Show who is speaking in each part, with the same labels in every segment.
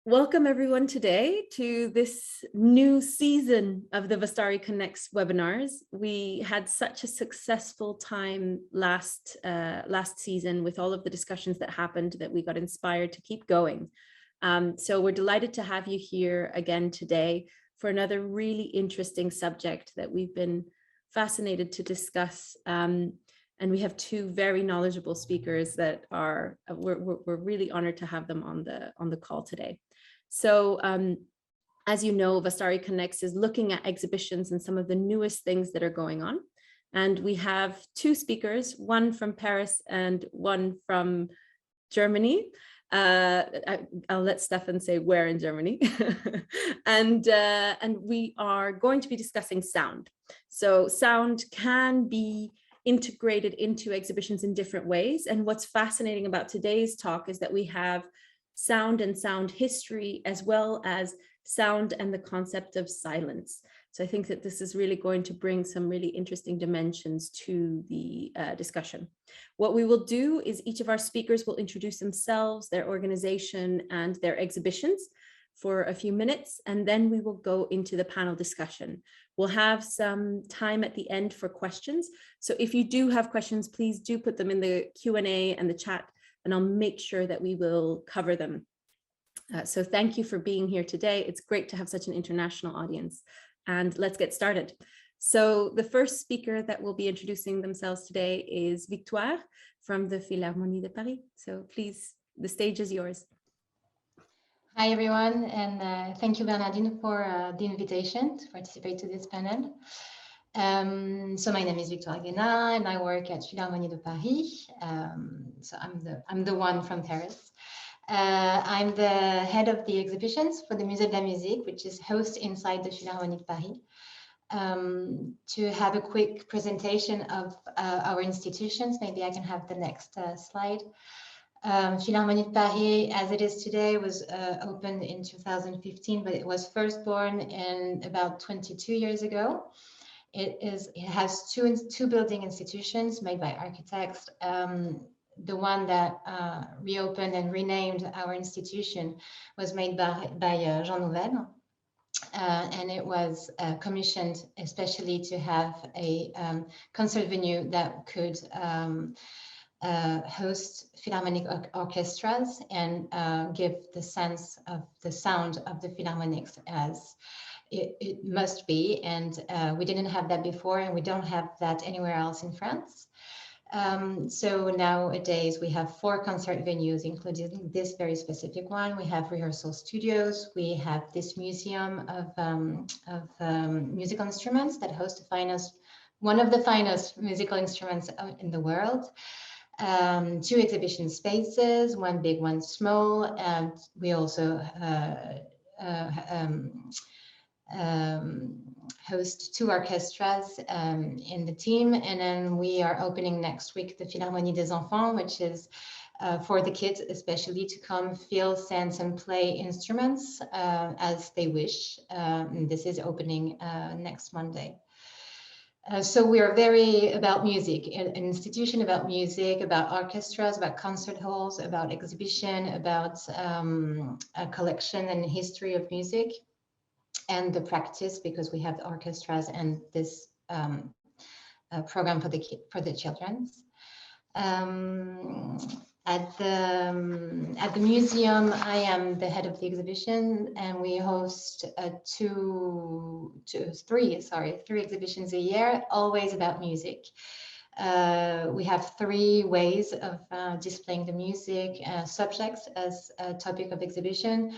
Speaker 1: Welcome everyone today to this new season of the Vastari Connects webinars. We had such a successful time last season with all of the discussions that happened that we got inspired to keep going. So we're delighted to have you here again today for another really interesting subject that we've been fascinated to discuss. And we have two very knowledgeable speakers that are, we're really honored to have them on the call today. So as you know, Vastari Connects is looking at exhibitions and some of the newest things that are going on. And we have two speakers, one from Paris and one from Germany. I'll let Stefan say where in Germany. and we are going to be discussing sound. So sound can be integrated into exhibitions in different ways. And what's fascinating about today's talk is that we have sound and sound history, as well as sound and the concept of silence. So I think that this is really going to bring some really interesting dimensions to the discussion. What we will do is each of our speakers will introduce themselves, their organization, and their exhibitions for a few minutes, and then we will go into the panel discussion. We'll have some time at the end for questions. So if you do have questions, please do put them in the Q&A and the chat, and I'll make sure that we will cover them. So thank you for being here today. It's great to have such an international audience, and let's get started. So the first speaker that will be introducing themselves today is Victoire from the Philharmonie de Paris. So please, the stage is yours.
Speaker 2: Hi everyone, and thank you Bernardine for the invitation to participate to this panel. So my name is Victoire Guénat and I work at Philharmonie de Paris. So I'm the one from Paris. I'm the head of the exhibitions for the Musée de la Musique, which is host inside the Philharmonie de Paris. To have a quick presentation of our institutions, maybe I can have the next slide. Philharmonie de Paris, as it is today, was opened in 2015, but it was first born in about 22 years ago. It has two building institutions made by architects. The one that reopened and renamed our institution was made by Jean Nouvel. And it was commissioned especially to have a concert venue that could host philharmonic orchestras and give the sense of the sound of the philharmonics as it must be. And we didn't have that before, and we don't have that anywhere else in France. So nowadays we have 4 concert venues, including this very specific one. We have rehearsal studios. We have this museum of musical instruments that hosts one of the finest musical instruments in the world. 2 exhibition spaces, one big, one small, and we also host 2 orchestras in the team. And then we are opening next week the Philharmonie des Enfants, which is for the kids especially to come feel, sense, and play instruments as they wish. This is opening next Monday. So we are very about music, an institution about music, about orchestras, about concert halls, about exhibition, about a collection and history of music, and the practice, because we have the orchestras and this program for the children. At the museum, I am the head of the exhibition, and we host 3 exhibitions a year, always about music. We have 3 ways of displaying the music subjects as a topic of exhibition.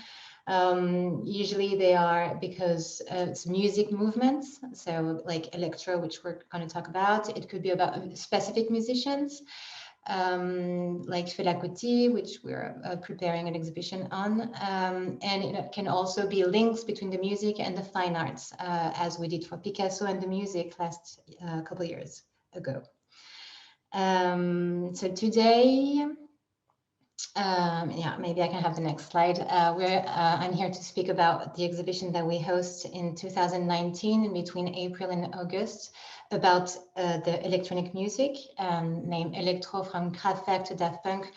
Speaker 2: Usually they are because it's music movements, so like Electro, which we're going to talk about. It could be about specific musicians, like Philharmonie, which we're preparing an exhibition on, and it can also be links between the music and the fine arts, as we did for Picasso and the music last couple of years ago. So today, yeah, maybe I can have the next slide. I'm here to speak about the exhibition that we host in 2019 in between April and August about the electronic music, named Electro, from Kraftwerk to Daft Punk,